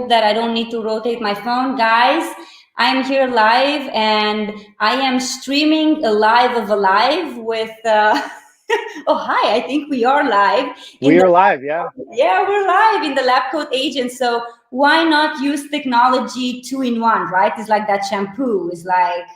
that I don't need to rotate my phone. Guys, I'm here live and I am streaming a live of a live with, oh, hi, I think we are live. We are live, yeah. Yeah, we're live in the LabCoatAgents. So why not use technology 2-in-1, right? It's like that shampoo. It's like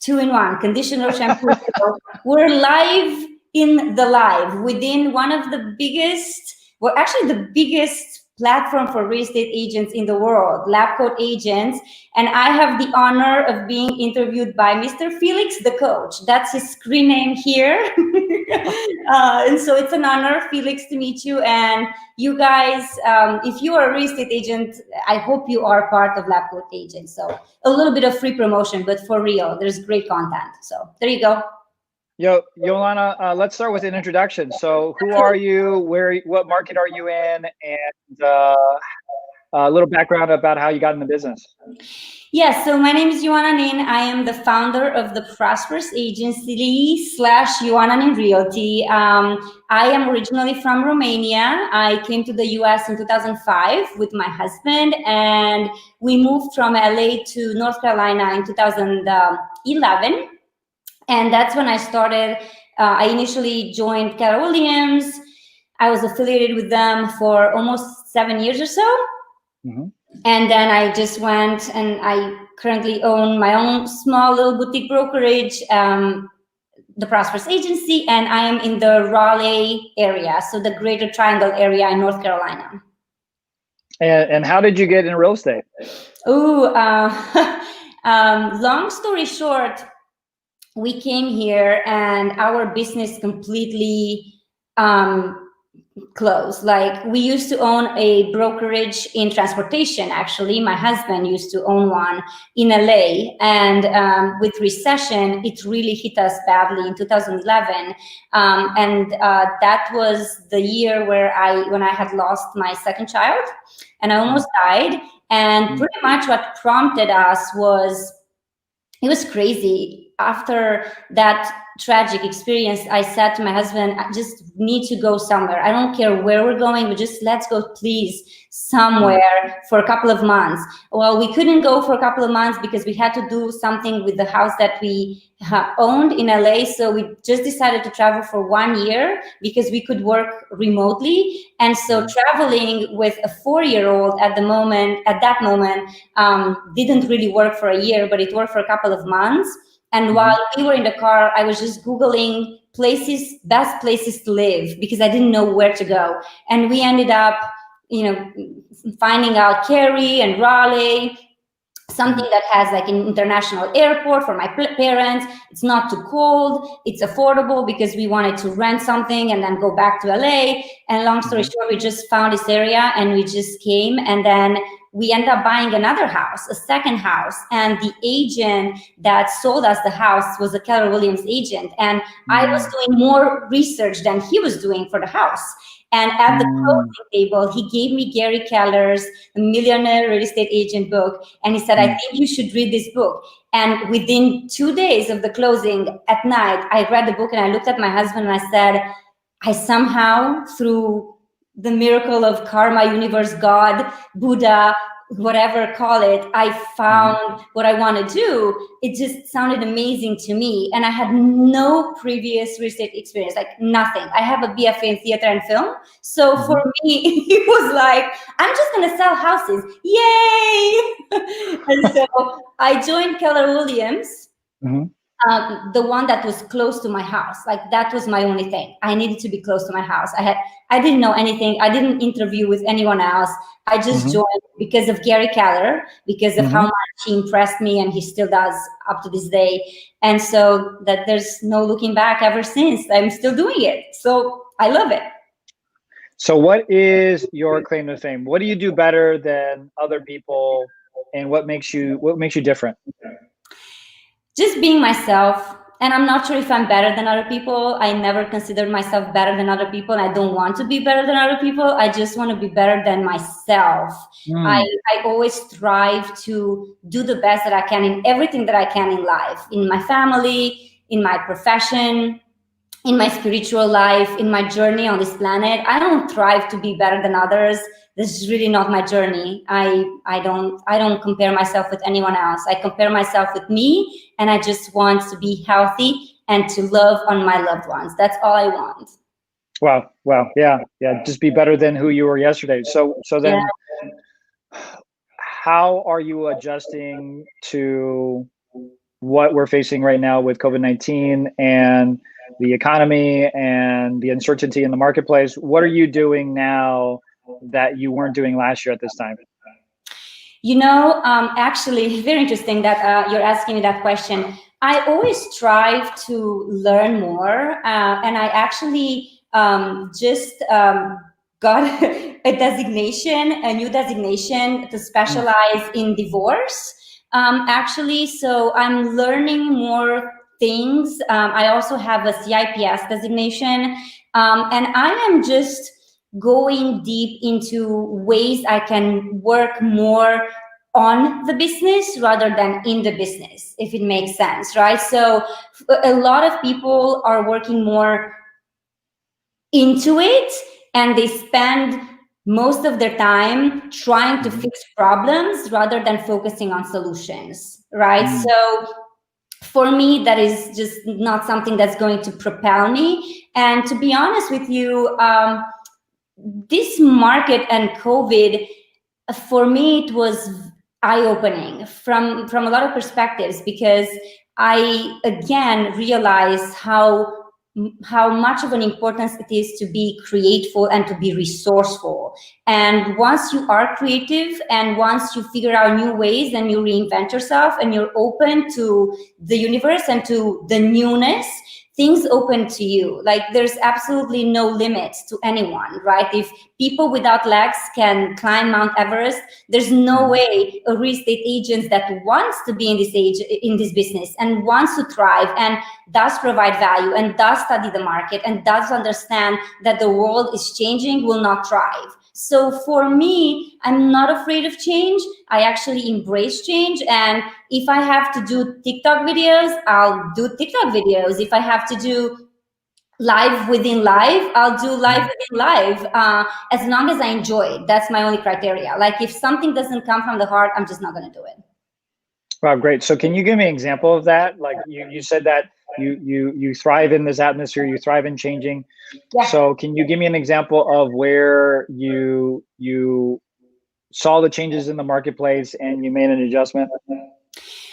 2-in-1, conditioner, shampoo. So we're live in the live within one of the biggest, well, actually the biggest platform for real estate agents in the world, LabCoatAgents. And I have the honor of being interviewed by Mr. Felix, the coach. That's his screen name here. And so it's an honor, Felix, to meet you. And you guys, if you are a real estate agent, I hope you are part of LabCoatAgents. So a little bit of free promotion, but for real, there's great content. So there you go. Yoana, let's start with an introduction. So who are you? What market are you in? And a little background about how you got in the business. Yes, so my name is Yoana Nin. I am the founder of the Prosperous Agency / Yoana Nin Realty. I am originally from Romania. I came to the US in 2005 with my husband, and we moved from LA to North Carolina in 2011. And that's when I started. I initially joined Keller Williams. I was affiliated with them for almost 7 years or so. Mm-hmm. And then I just went, and I currently own my own small little boutique brokerage, the Prosperous Agency, and I am in the Raleigh area, so the Greater Triangle area in North Carolina. And how did you get in real estate? Oh, long story short, we came here and our business completely closed. Like, we used to own a brokerage in transportation. Actually, my husband used to own one in LA, and with recession, it really hit us badly in 2011. And that was the year when I had lost my second child, and I almost died. And pretty much what prompted us was, it was crazy. After that tragic experience, I said to my husband, I just need to go somewhere. I don't care where we're going, but just let's go, please, somewhere for a couple of months. Well, we couldn't go for a couple of months because we had to do something with the house that we owned in LA. So we just decided to travel for 1 year because we could work remotely. And so traveling with a 4-year-old at that moment, didn't really work for a year, but it worked for a couple of months. And while we were in the car, I was just Googling best places to live, because I didn't know where to go. And we ended up, finding out Cary and Raleigh, something that has like an international airport for my parents. It's not too cold. It's affordable, because we wanted to rent something and then go back to LA. And long story short, we just found this area and we just came, and then we ended up buying another house, a second house. And the agent that sold us the house was a Keller Williams agent. And I was doing more research than he was doing for the house. And at the closing table, he gave me Gary Keller's Millionaire Real Estate Agent book. And he said, I think you should read this book. And within 2 days of the closing, at night, I read the book and I looked at my husband and I said, I somehow, through the miracle of karma, universe, God, Buddha, whatever call it, I found what I want to do. It just sounded amazing to me. And I had no previous real estate experience, like nothing. I have a BFA in theater and film. So for me, it was like, I'm just going to sell houses. Yay! And so I joined Keller Williams. The one that was close to my house. Like, that was my only thing. I needed to be close to my house. I didn't know anything. I didn't interview with anyone else. I just joined because of Gary Keller, because of how much he impressed me, and he still does up to this day. And so that there's no looking back ever since. I'm still doing it. So I love it. So what is your claim to fame? What do you do better than other people, and what makes you different? Just being myself. And I'm not sure if I'm better than other people. I never considered myself better than other people, and I don't want to be better than other people. I just want to be better than myself. I always strive to do the best that I can in everything that I can in life, in my family, in my profession. in my spiritual life, in my journey on this planet. I don't thrive to be better than others. This is really not my journey. I don't compare myself with anyone else. I compare myself with me, and I just want to be healthy and to love on my loved ones. That's all I want. Wow. Wow. Yeah. Yeah. Just be better than who you were yesterday. So then how are you adjusting to what we're facing right now with COVID-19 and the economy and the uncertainty in the marketplace? What are you doing now that you weren't doing last year at this time? You know, actually, very interesting that you're asking me that question. I always strive to learn more, and I actually just got a new designation to specialize in divorce. Actually, so I'm learning more things. I also have a CIPS designation, and I am just going deep into ways I can work more on the business rather than in the business, if it makes sense, right? So a lot of people are working more into it, and they spend most of their time trying to fix problems rather than focusing on solutions, right? So for me, that is just not something that's going to propel me. And to be honest with you, this market and COVID, for me, it was eye-opening from a lot of perspectives, because I again realized how much of an importance it is to be creative and to be resourceful. And once you are creative and once you figure out new ways and you reinvent yourself and you're open to the universe and to the newness, things open to you. Like, there's absolutely no limit to anyone, right? If people without legs can climb Mount Everest, there's no way a real estate agent that wants to be in this business and wants to thrive and does provide value and does study the market and does understand that the world is changing will not thrive. So for me, I'm not afraid of change. I actually embrace change. And if I have to do TikTok videos, I'll do TikTok videos. If I have to do live within live, I'll do live within live, as long as I enjoy it. That's my only criteria. Like, if something doesn't come from the heart, I'm just not going to do it. Wow, great. So can you give me an example of that? Like, you said that you thrive in this atmosphere, you thrive in changing. Yeah. So can you give me an example of where you saw the changes in the marketplace and you made an adjustment?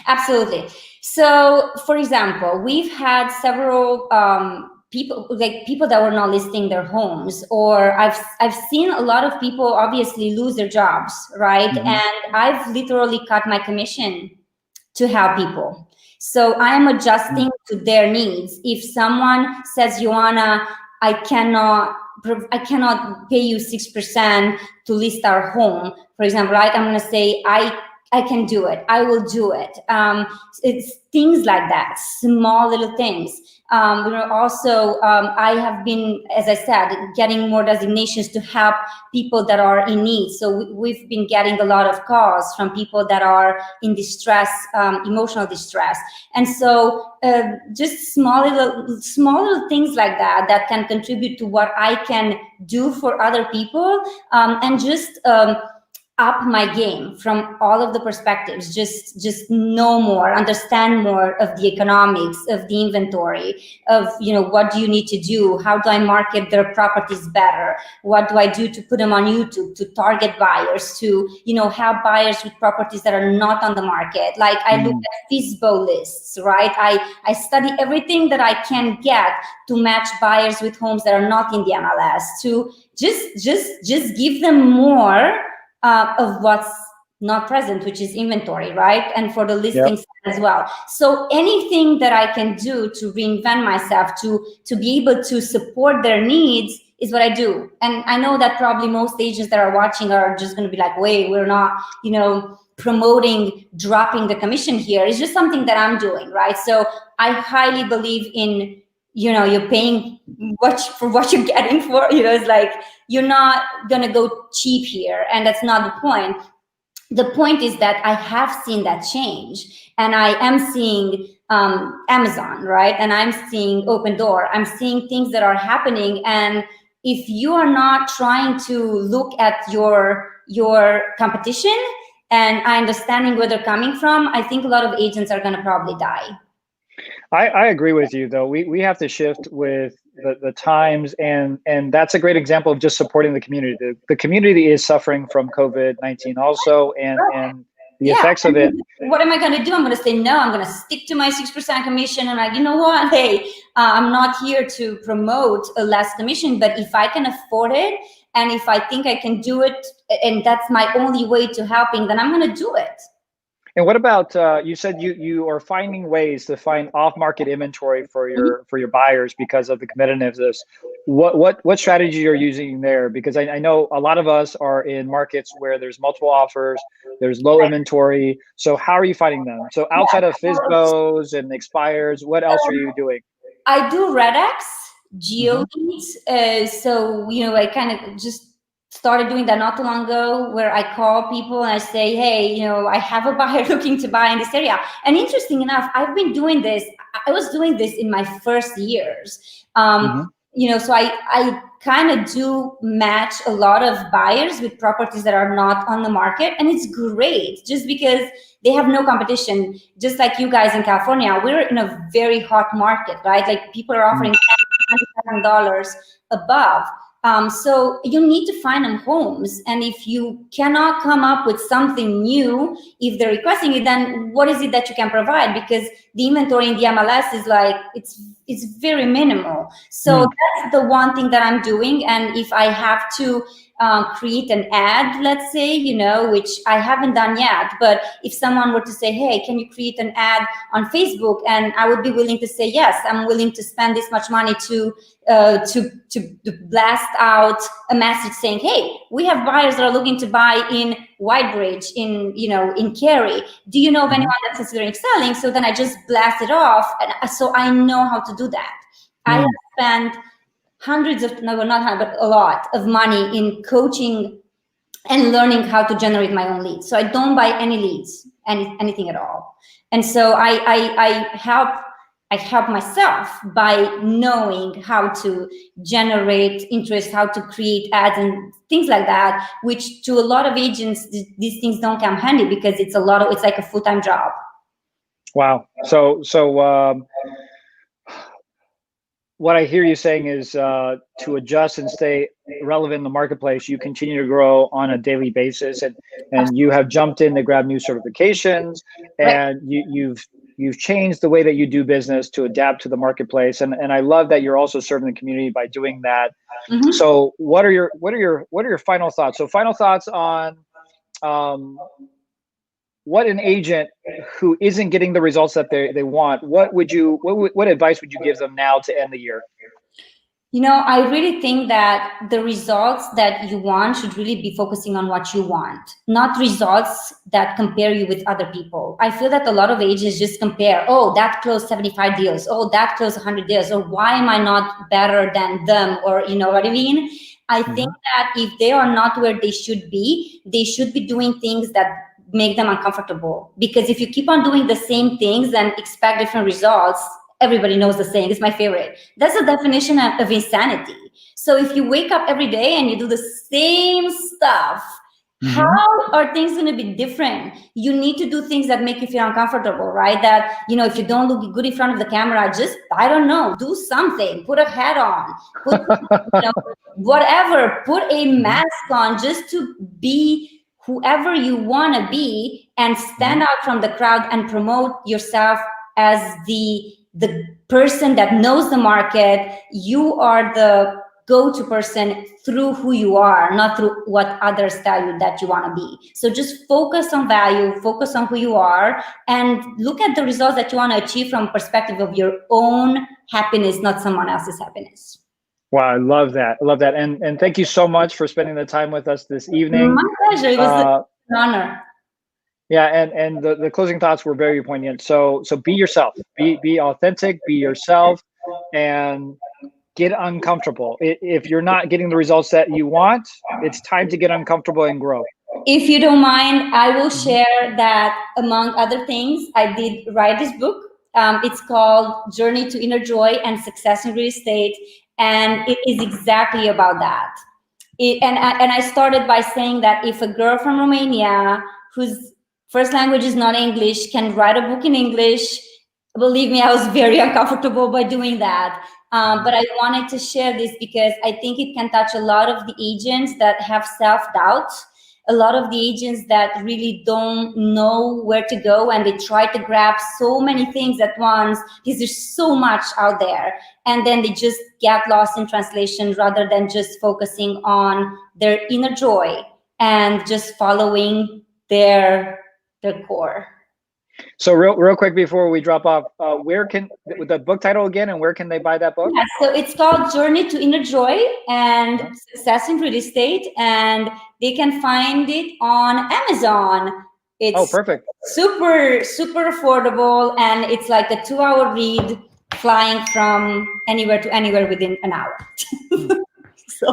Absolutely. So, for example, we've had several people that were not listing their homes, or I've seen a lot of people obviously lose their jobs, right? And I've literally cut my commission to help people. So I'm adjusting to their needs. If someone says, Yoana, I cannot pay you 6% to list our home, for example, right? I'm going to say, I can do it. I will do it. It's things like that, small little things. Also, I have been, as I said, getting more designations to help people that are in need. So we've been getting a lot of calls from people that are in distress, emotional distress. And so just small little things like that can contribute to what I can do for other people, and just up my game from all of the perspectives, just know more, understand more of the economics, of the inventory, of, what do you need to do? How do I market their properties better? What do I do to put them on YouTube, to target buyers, to, help buyers with properties that are not on the market? Like, I look at FISBO lists, right? I study everything that I can get to match buyers with homes that are not in the MLS, to just give them more of what's not present, which is inventory, right? And for the listings as well. So anything that I can do to reinvent myself, to be able to support their needs, is what I do. And I know that probably most agents that are watching are just going to be like, wait, we're not, promoting dropping the commission here. It's just something that I'm doing, right? So I highly believe in, you're paying for what you're getting for, it's like, you're not going to go cheap here. And that's not the point. the point is that I have seen that change, and I am seeing Amazon, right? And I'm seeing Open Door. I'm seeing things that are happening. And if you are not trying to look at your competition and understanding where they're coming from, I think a lot of agents are going to probably die. I agree with you, though. We have to shift with the times, and that's a great example of just supporting the community. The community is suffering from COVID-19 also, and the effects of it. What am I going to do? I'm going to say no. I'm going to stick to my 6% commission. And you know what? Hey, I'm not here to promote a less commission, but if I can afford it, and if I think I can do it, and that's my only way to helping, then I'm going to do it. And what about, you said you are finding ways to find off-market inventory for your buyers because of the competitiveness. What strategy are you using there? Because I know a lot of us are in markets where there's multiple offers, there's low inventory. So how are you finding them? So outside of FSBOs and expires, what else are you doing? I do RedX, geo leads. So, I kind of just started doing that not too long ago, where I call people and I say, hey, I have a buyer looking to buy in this area. And interesting enough, I've been doing this. I was doing this in my first years. So I kind of do match a lot of buyers with properties that are not on the market. And it's great just because they have no competition. Just like you guys in California, we're in a very hot market, right? Like people are offering $100,000 above. So you need to find them homes. And if you cannot come up with something new, if they're requesting it, then what is it that you can provide? Because the inventory in the MLS is like, it's very minimal. So that's the one thing that I'm doing. And if I have to create an ad, let's say, which I haven't done yet, but if someone were to say, hey, can you create an ad on Facebook? And I would be willing to say, yes, I'm willing to spend this much money to blast out a message saying, hey, we have buyers that are looking to buy in Whitebridge, in Cary. Do you know of anyone that's considering selling? So then I just blast it off. And so I know how to do that. I have spent hundreds of, no, not hundreds, but a lot of money in coaching and learning how to generate my own leads. So I don't buy any leads, anything at all. And so I help myself by knowing how to generate interest, how to create ads and things like that, which to a lot of agents, these things don't come handy because it's like a full-time job. Wow. So what I hear you saying is to adjust and stay relevant in the marketplace, you continue to grow on a daily basis, and you have jumped in to grab new certifications, and you've changed the way that you do business to adapt to the marketplace. And I love that you're also serving the community by doing that. So what are your final thoughts? So final thoughts on what an agent who isn't getting the results that they want, what advice would you give them now to end the year? I really think that the results that you want should really be focusing on what you want, not results that compare you with other people. I feel that a lot of agents just compare, oh, that closed 75 deals, oh, that closed 100 deals, or why am I not better than them, or you know what I mean? I think that if they are not where they should be doing things that make them uncomfortable. Because if you keep on doing the same things and expect different results, everybody knows the saying, it's my favorite. That's the definition of insanity. So if you wake up every day and you do the same stuff, how are things going to be different? You need to do things that make you feel uncomfortable, right? That, if you don't look good in front of the camera, just, I don't know, do something, put a hat on, whatever, put a mask on just to be whoever you want to be and stand out from the crowd and promote yourself as the person that knows the market. You are the go-to person through who you are, not through what others tell you that you want to be. So just focus on value, focus on who you are, and look at the results that you want to achieve from perspective of your own happiness, not someone else's happiness. Wow, I love that. I love that. And thank you so much for spending the time with us this evening. My pleasure. It was an honor. Yeah, and the closing thoughts were very poignant. So be yourself, be authentic, be yourself, and get uncomfortable. If you're not getting the results that you want, it's time to get uncomfortable and grow. If you don't mind, I will share that among other things, I did write this book. It's called Journey to Inner Joy and Success in Real Estate. And it is exactly about that. And I started by saying that if a girl from Romania whose first language is not English can write a book in English, believe me, I was very uncomfortable by doing that. But I wanted to share this because I think it can touch a lot of the agents that have self-doubt, a lot of the agents that really don't know where to go, and they try to grab so many things at once because there's so much out there. And then they just get lost in translation rather than just focusing on their inner joy and just following their core. So real quick before we drop off, where can the book title again, and where can they buy that book? Yeah, so it's called Journey to Inner Joy and Success in Real Estate, and they can find it on Amazon. It's perfect. super affordable, and it's like a 2-hour read, flying from anywhere to anywhere within an hour. So,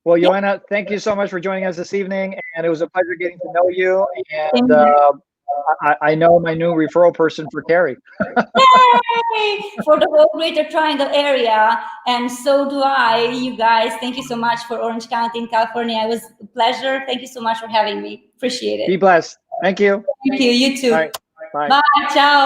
well, Yoana, thank you so much for joining us this evening, and it was a pleasure getting to know you. And I know my new referral person for Carrie. Yay! For the whole Greater Triangle area, and so do I. You guys, thank you so much for Orange County in California. It was a pleasure. Thank you so much for having me. Appreciate it. Be blessed. Thank you. Thank you. You too. All right. Bye. Bye. Ciao.